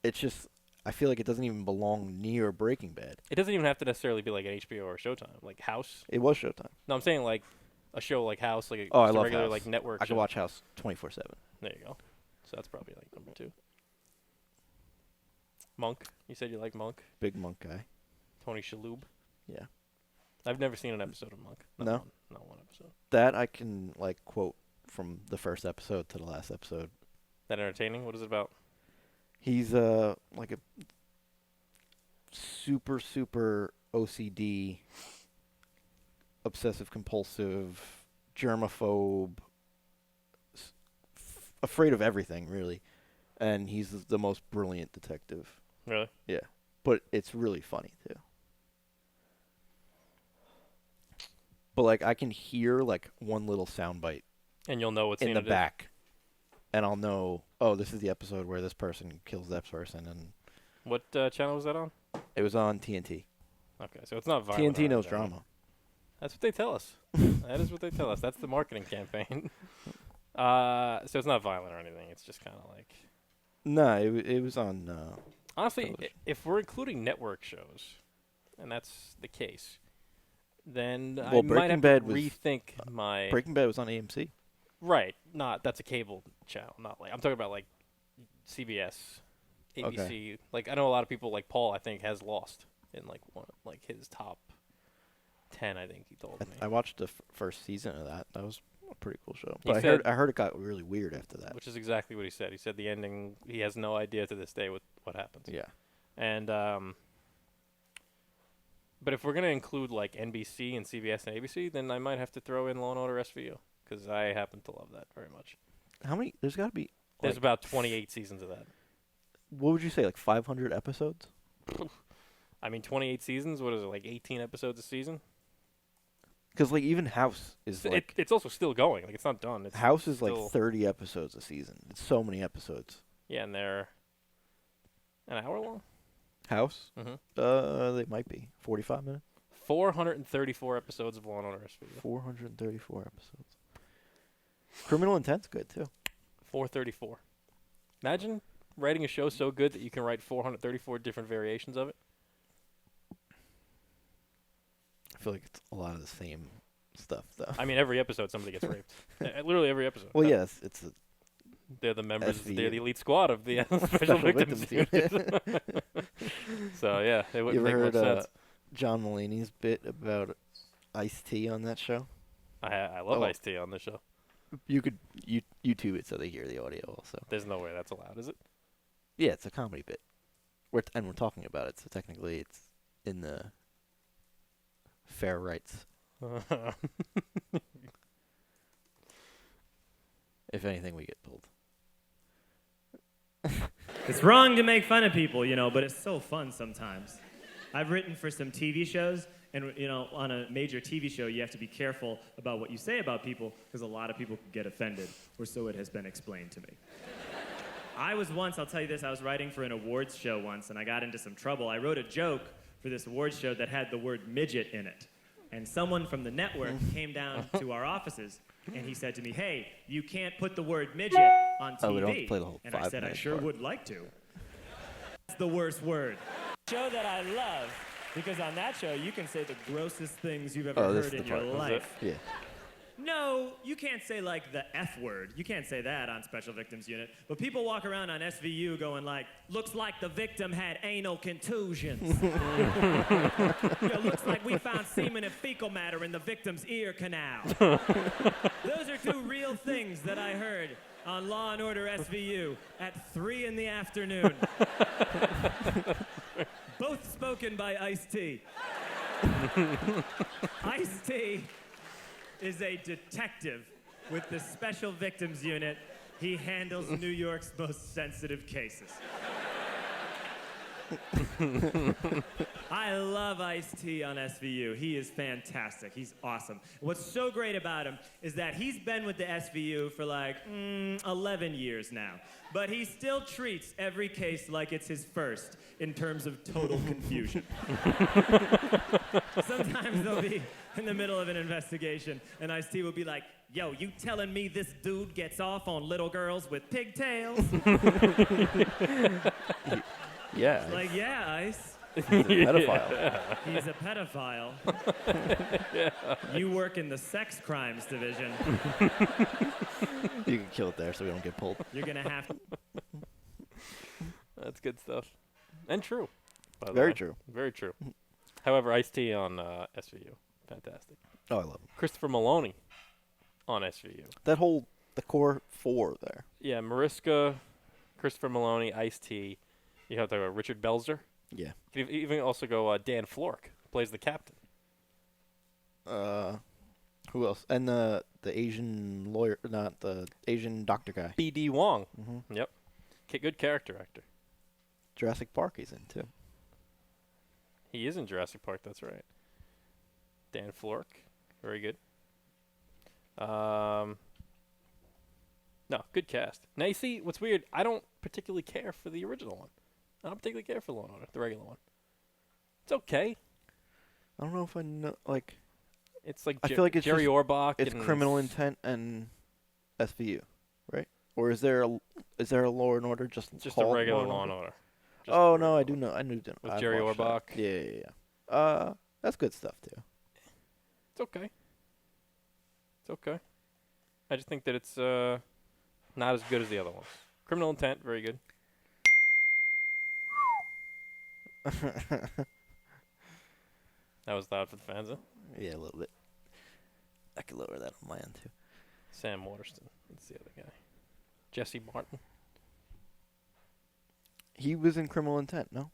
it's just I feel like it doesn't even belong near Breaking Bad. It doesn't even have to necessarily be like an HBO or Showtime, like House. It was Showtime. No, I'm saying like a show like House, like I just a love regular House. like network. I show. could watch House 24/7. There you go. So that's probably like number 2. Monk. You said you like Monk. Big Monk guy. Tony Shalhoub. Yeah. I've never seen an episode of Monk. No? Not one episode. That I can like quote from the first episode to the last episode. That entertaining? What is it about? He's like a super OCD, obsessive compulsive, germaphobe, afraid of everything, really. And he's the most brilliant detective. Really? Yeah. But it's really funny, too. But, like, I can hear, like, one little soundbite And you'll know what in scene the it is. back. And I'll know, oh, this is the episode where this person kills that person. And What channel was that on? it was on TNT. Okay, so it's not violent. TNT or knows anything. drama. That's what they tell us. That is what they tell us. That's the marketing campaign. So it's not violent or anything. It's just kind of like. No, it was on. Honestly, television. if we're including network shows, and that's the case, then I Well, might Breaking have Bad to was- rethink my. Breaking Bad was on AMC. Right, that's a cable channel, not like I'm talking about like CBS, ABC. Like I know a lot of people like Paul. I think has Lost in like one like his top 10. I think he told me. I watched the first season of that. That was a pretty cool show. He But said- I heard it got really weird after that. Which is exactly what he said. He said the ending. He has no idea to this day what happens. Yeah. And but if we're gonna include like NBC and CBS and ABC, then I might have to throw in Law and Order SVU because I happen to love that very much. How many? There's got to be. There's like, about 28 seasons of that. What would you say? Like 500 episodes? I mean, 28 seasons. What is it? Like 18 episodes a season. Because like even House is like It's also still going. Like it's not done. It's House is like still- 30 episodes a season. It's so many episodes. Yeah, and they're an hour long. House? Mm-hmm. They might be 45 minutes. 434 episodes of Law and Order SVU. 434 episodes. Criminal Intent's good too. 434. Imagine writing a show so good that you can write 434 different variations of it. I feel like it's a lot of the same stuff though. I mean, every episode somebody gets raped. Literally every episode. Well, yes, it's a They're the members. SVU. They're the elite squad of the Special Special Victims Victims Unit. So yeah, it You wouldn't ever make heard much sense. John Mulaney's bit about Ice-T on that show? I love Oh. Ice-T on this show. You could YouTube it so they hear the audio also. There's no way that's allowed, is it? Yeah, it's a comedy bit. And we're talking about it, so technically it's in the fair rights. If anything, we get pulled. It's wrong to make fun of people, but it's so fun sometimes. I've written for some TV shows, and on a major TV show, you have to be careful about what you say about people because a lot of people can get offended, or so it has been explained to me. I'll tell you this, I was writing for an awards show once, and I got into some trouble. I wrote a joke for this awards show that had the word midget in it. And someone from the network came down to our offices, and he said to me, "Hey, you can't put the word midget on TV." Oh, we don't have to play the whole and I said, "I 5-minute sure part. would like to." That's the worst word. Show that I love, because on that show, you can say the grossest things you've ever This heard is in the your part. Was life. Yeah. No, you can't say like the F word. You can't say that on Special Victims Unit. But people walk around on SVU going like, "Looks like the victim had anal contusions." Looks like we found semen and fecal matter in the victim's ear canal. Those are two real things that I heard on Law and Order SVU at 3 in the afternoon. Both spoken by Ice-T. Ice-T is a detective with the Special Victims Unit. He handles New York's most sensitive cases. I love Ice-T on SVU. He is fantastic. He's awesome. What's so great about him is that he's been with the SVU for like 11 years now. But he still treats every case like it's his first in terms of total confusion. Sometimes they'll be in the middle of an investigation, and Ice-T will be like, "Yo, you telling me this dude gets off on little girls with pigtails?" Yeah. Like, yeah, Ice. He's a pedophile. He's a pedophile. You work in the sex crimes division. You can kill it there so we don't get pulled. You're gonna have to. That's good stuff. And true. by the Very way. true. Very true. However, Ice-T on SVU. Fantastic. Oh, I love him. Christopher Maloney on SVU. The core four there. Yeah, Mariska, Christopher Maloney, Ice-T. You have to go Richard Belzer. Yeah. You can even also go Dan Flork plays the captain. Who else? And the Asian lawyer, not the Asian doctor guy. B.D. Wong. Mm-hmm. Yep. Good character actor. Jurassic Park he's in too. He is in Jurassic Park. That's right. Dan Flork. Very good. No, good cast. Now you see, what's weird, I don't particularly care for the original one. I don't particularly care for Law & Order, the regular one. It's okay. I don't know if I know, like... It's like I feel like it's Jerry just- Orbach. It's and Criminal Intent and SVU, right? Or is there a Law and Order just Just a called regular Law Law & Order. Just Oh a no, I regular do Law. know. I knew them. With I've Jerry watched Orbach. that. Yeah. That's good stuff too. It's okay. It's okay. I just think that it's not as good as the other ones. Criminal Intent, very good. That was loud for the fans, huh? Yeah, a little bit. I could lower that on my end too. Sam Waterston. That's the other guy. Jesse Martin. He was in Criminal Intent, no?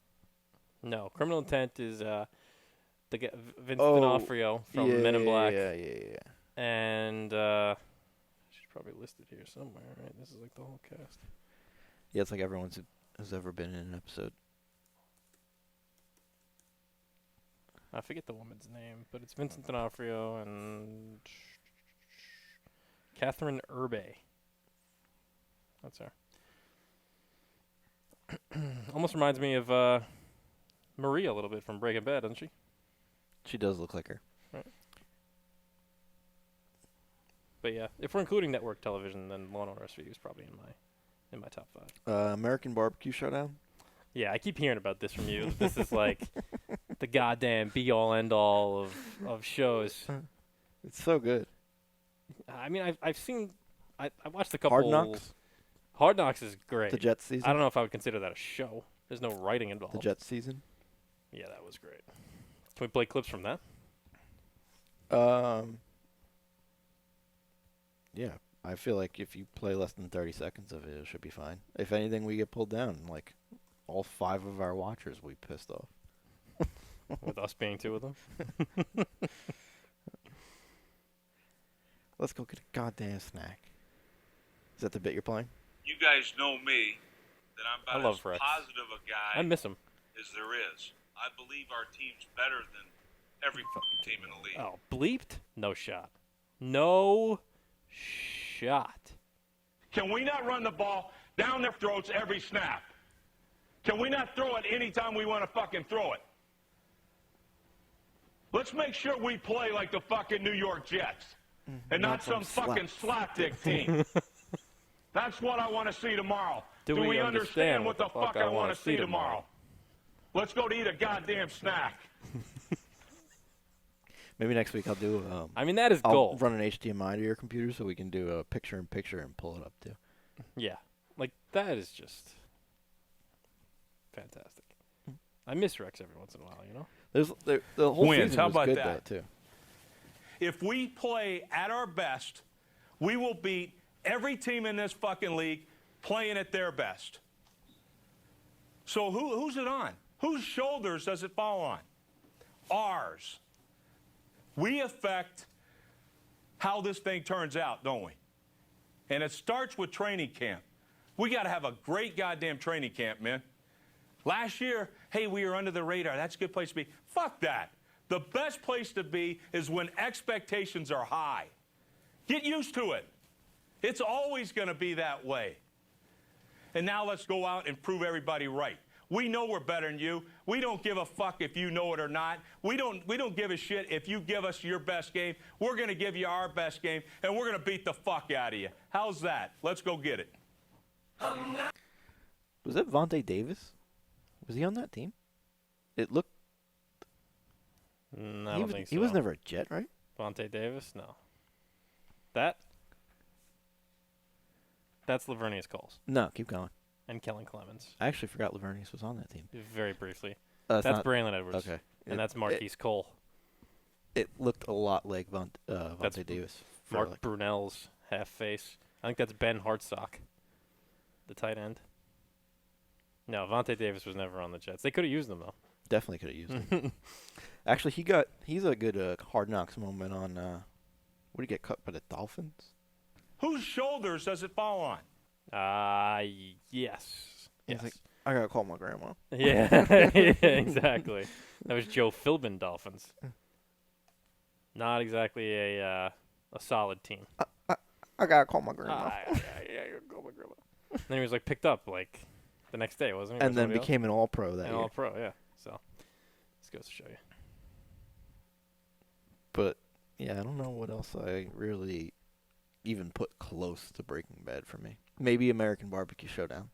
No, Criminal Intent is the guy, Vince Oh, D'Onofrio from Men in Black. Yeah. And she's probably listed here somewhere, right? This is like the whole cast. Yeah, it's like everyone who's ever been in an episode. I forget the woman's name, but it's Vincent D'Onofrio and Catherine Urbe. That's her. Almost reminds me of Maria a little bit from Breaking Bad, doesn't she? She does look like her. But yeah, if we're including network television, then Law & Order SVU is probably in my top 5. American Barbecue Showdown. Yeah, I keep hearing about this from you. This is like the goddamn be-all, end-all of shows. It's so good. I mean, I've seen... I watched a couple... Hard Knocks. Hard Knocks is great. The Jets season. I don't know if I would consider that a show. There's no writing involved. The Jets season. Yeah, that was great. Can we play clips from that? Yeah, I feel like if you play less than 30 seconds of it, it should be fine. If anything, we get pulled down. Like, all 5 of our watchers we pissed off. With us being 2 of them? Let's go get a goddamn snack. Is that the bit you're playing? You guys know me, that I'm I about love as Rex. positive a guy I miss him. as there is. I believe our team's better than every fucking team in the league. Oh, bleeped? No shot. No shot. Can we not run the ball down their throats every snap? Can we not throw it anytime we want to fucking throw it? Let's make sure we play like the fucking New York Jets and not some fucking slapdick team. That's what I want to see tomorrow. Do we understand what the fuck I want to see tomorrow? Let's go to eat a goddamn snack. Maybe next week I'll do. I mean, that is I'll gold. run an HDMI to your computer so we can do a picture-in-picture and pull it up too. Yeah. Like, that is just fantastic. I miss Rex every once in a while, you know? The whole Wins. season How was about good that? though too. If we play at our best, we will beat every team in this fucking league playing at their best. So who's it on? Whose shoulders does it fall on? Ours. We affect how this thing turns out, don't we? And it starts with training camp. We got to have a great goddamn training camp, man. Last year, hey, we were under the radar. That's a good place to be. Fuck that. The best place to be is when expectations are high. Get used to it. It's always going to be that way. And now let's go out and prove everybody right. We know we're better than you. We don't give a fuck if you know it or not. We don't give a shit if you give us your best game. We're going to give you our best game, and we're going to beat the fuck out of you. How's that? Let's go get it. Was that Vontae Davis? Was he on that team? It looked. I he don't was, think so. He was never a Jet, right? Vontae Davis? No. That's Lavernius Coles No, keep going. and Kellen Clemens. I actually forgot Lavernius was on that team. Very briefly. That's That's not- Braylon Edwards. Okay. And that's Marquise Cole. It looked a lot like That's Vontae Davis. for Mark like- Brunell's half face. I think that's Ben Hartsock, the tight end. No, Vontae Davis was never on the Jets. They could have used him, though. Definitely could have used him. Actually, he's a good Hard Knocks moment on. What did he get cut by the Dolphins? Whose shoulders does it fall on? Yes. He's Yes. like, I gotta call my grandma. Yeah, yeah, exactly. That was Joe Philbin Dolphins. Not exactly a solid team. I gotta call my grandma. Yeah, call my grandma. Then he was like picked up like the next day, wasn't he? And then became an All-Pro that an year. All-Pro. Yeah. So this goes to show you. But yeah, I don't know what else I really even put close to Breaking Bad for me. Maybe American Barbecue Showdown.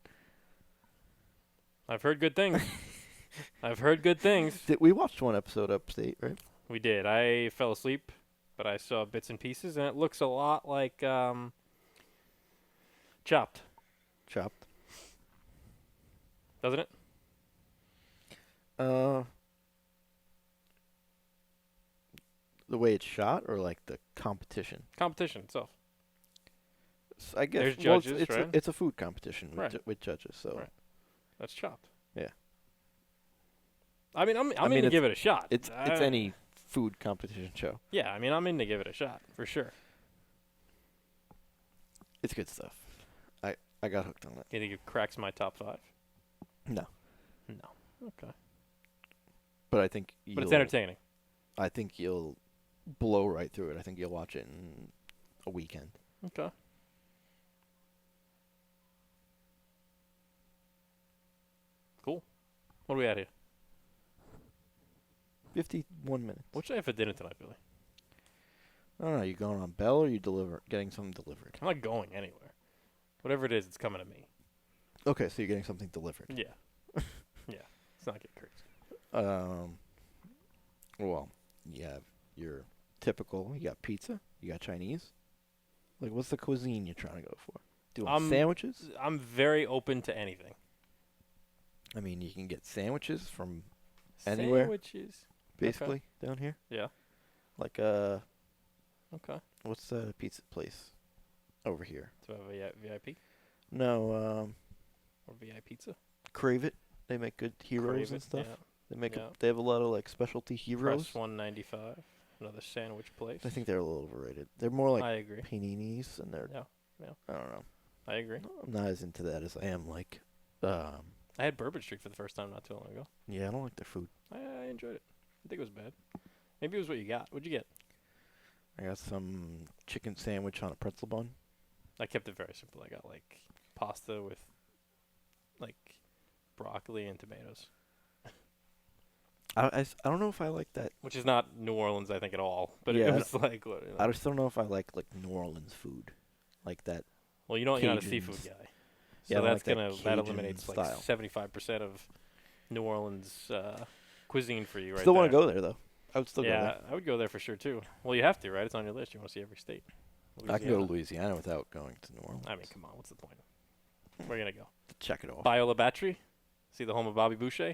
I've heard good things. I've heard good things. We watched one episode upstate, right? We did. I fell asleep, but I saw bits and pieces, and it looks a lot like Chopped, Chopped. doesn't it? The way it's shot, or like the competition? Competition itself. I guess There's well, judges, it's right? it's a food competition Right. with judges. So Right. That's Chopped. yeah, I mean, I'm mean, in to it's- give it a shot. it's any food competition show. Yeah, I mean, I'm in to give it a shot for sure. It's good stuff. I got hooked on it. You think it cracks my top 5? No, No. Okay. but I think But it's entertaining. I think you'll blow right through it. I think you'll watch it in a weekend. Okay. Cool. What do we at here? 51 minutes. What should I have for dinner tonight, Billy? I don't know. You going on Bell or you getting something delivered? I'm not going anywhere. Whatever it is, it's coming to me. Okay, so you're getting something delivered. Yeah. Yeah. Let's not get crazy. Well, you have your typical. You got pizza. You got Chinese. Like, what's the cuisine you're trying to go for? Doing sandwiches? I'm very open to anything. I mean, you can get sandwiches from anywhere, Sandwiches. basically, down here. Yeah. Like, Okay. what's the pizza place over here? Do I have a VIP No, or VIP pizza? Crave It. They make good heroes Crave and It, stuff. yeah. They make Yeah. they have a lot of like specialty heroes. Press 195. Another sandwich place. I think they're a little overrated. They're more like I agree. paninis, and they're Yeah. Yeah. I don't know. I agree. I'm not as into that as I am like. I had Bourbon Street for the first time not too long ago. Yeah, I don't like their food. I enjoyed it. I think it was bad. Maybe it was what you got. What'd you get? I got some chicken sandwich on a pretzel bun. I kept it very simple. I got like pasta with like broccoli and tomatoes, I don't know if I like that. which is not New Orleans, I think, at all. But Yeah, it was like, what, you know. I just don't know if I like New Orleans food, like that. Well, you're not a Cajuns. seafood guy, Yeah, so I don't that's like that that Cajun eliminates style. like 75% of New Orleans cuisine for you, right? Still want want to go there though. I would still go Yeah, there. I would go there for sure too. Well, you have to, right? It's on your list. You want to see every state. I can go to Louisiana without going to New Orleans. I mean, come on, what's the point? We're gonna go. Check it off. Biola Battery, see the home of Bobby Boucher.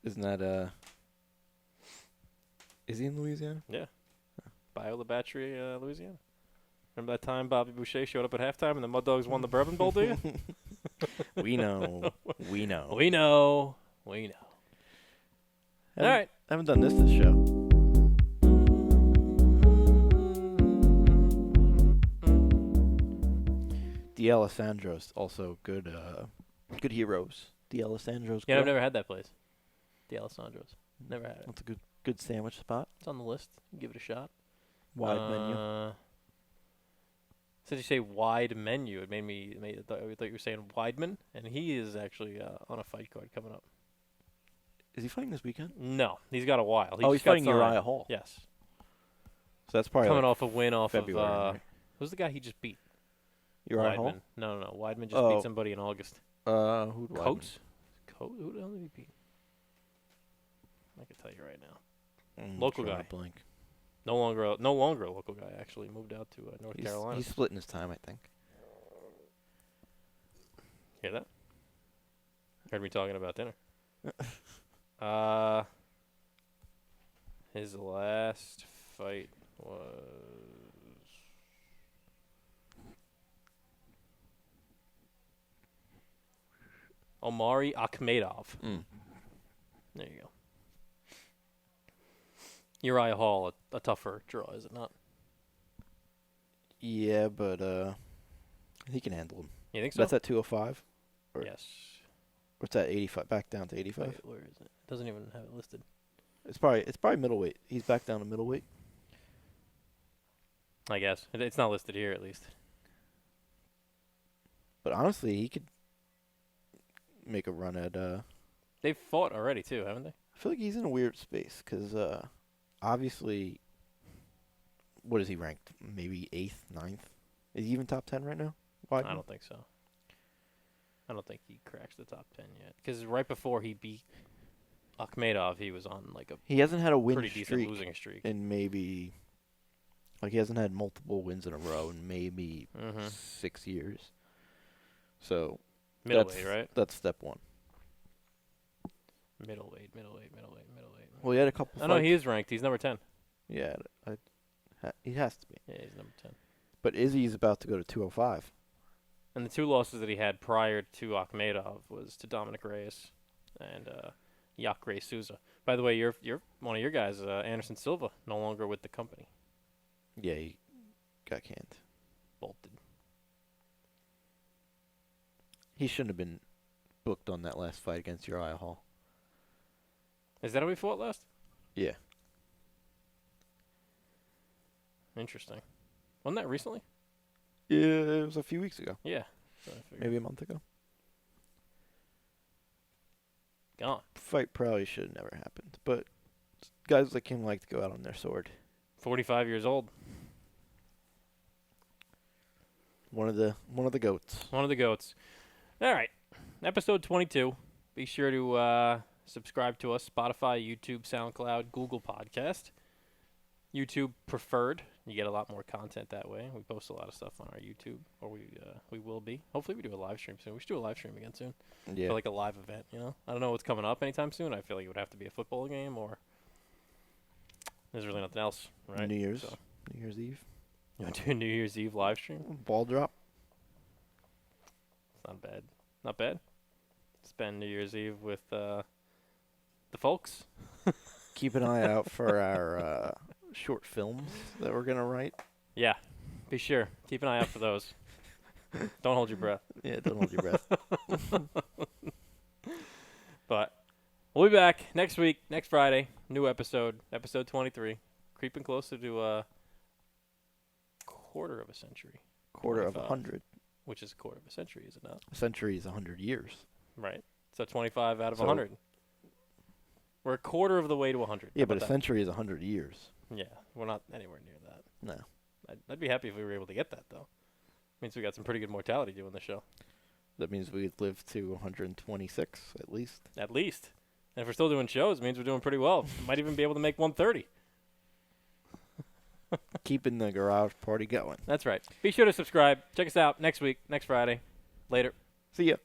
Isn't that Is he in Louisiana? Yeah, Biola Battery, Louisiana. Remember that time Bobby Boucher showed up at halftime and the Mud Dogs won the Bourbon Bowl? Do you? We know. We know. We know. We know. All right. I haven't done this show. The Alessandros also good. Good heroes. The Alessandros. Yeah, I've Grill. never had that place. The Alessandros. Never had it. That's a good sandwich spot. It's on the list. Give it a shot. Wide menu. Since you say wide menu, it I thought you were saying Weidman, and he is actually on a fight card coming up. Is he fighting this weekend? No, he's got a while. He's just got fighting signed. Uriah Hall. Yes, So that's probably coming like off a win off February. of right? who's the guy he just beat? Uriah Weidman. Hall. No. Weidman just Oh. beat somebody in August. Who? Coates? Who the hell did he beat? I can tell you right now. Local Drawing guy. a blank. No longer a local guy. Actually moved out to North Carolina. He's splitting his time, I think. Hear that? Heard me talking about dinner. His last fight was Omari Akhmedov. There you go. Uriah Hall, a tougher draw, is it not? Yeah, but he can handle him. You think so? That's at 205? Or Yes. what's that, 85? Back down to 85? Wait, where is it? It doesn't even have it listed. It's probably middleweight. He's back down to middleweight. I guess. It's not listed here, at least. But honestly, he could make a run at. They've fought already, too, haven't they? I feel like he's in a weird space because obviously, what is he ranked? Maybe 8th, 9th? Is he even top 10 right now? I don't think so. I don't think he cracks the top 10 yet. Because right before he beat Akhmedov, he was on like a He hasn't had a win pretty decent streak losing streak. in maybe. Like he hasn't had multiple wins in a row in maybe 6 years. So Middleweight, right? That's step one. Middleweight. Well, he had a couple. I know he is ranked. He's number 10. Yeah, he has to be. Yeah, he's number 10. But Izzy's about to go to 205. And the 2 losses that he had prior to Akhmedov was to Dominic Reyes and Jacare Souza. By the way, you're one of your guys, Anderson Silva, no longer with the company. Yeah, he got canned. Bolted. He shouldn't have been booked on that last fight against Uriah Hall. Is that how we fought last? Yeah. Interesting. Wasn't that recently? Yeah, it was a few weeks ago. Yeah. Maybe a month ago. Gone. Fight probably should have never happened. But guys like him like to go out on their sword. 45 years old. One of the goats. One of the goats. All right. Episode 22. Be sure to subscribe to us. Spotify, YouTube, SoundCloud, Google Podcast. YouTube preferred. You get a lot more content that way. We post a lot of stuff on our YouTube, or we will be. Hopefully we do a live stream soon. We should do a live stream again soon. Yeah. For like a live event, you know? I don't know what's coming up anytime soon. I feel like it would have to be a football game, or there's really nothing else, right? New Year's So. New Year's Eve. You want to do a New Year's Eve live stream? Ball drop. It's not bad. Not bad. Spend New Year's Eve with the folks. Keep an eye out for our short films that we're going to write. Yeah. Be sure. Keep an eye out for those. Don't hold your breath. Yeah, don't hold your breath. But we'll be back next week, next Friday. New episode, episode 23. Creeping closer to a quarter of a century. Quarter of 25, 100. Which is a quarter of a century, is it not? A century is 100 years. Right. So 25 out of So- 100. We're a quarter of the way to 100. Yeah, How but about a century is 100 years. that? Yeah, we're not anywhere near that. No. I'd be happy if we were able to get that, though. Means we got some pretty good mortality doing the show. That means we'd live to 126 at least. At least. And if we're still doing shows, it means we're doing pretty well. Might even be able to make 130. Keeping the garage party going. That's right. Be sure to subscribe. Check us out next week, next Friday. Later. See ya.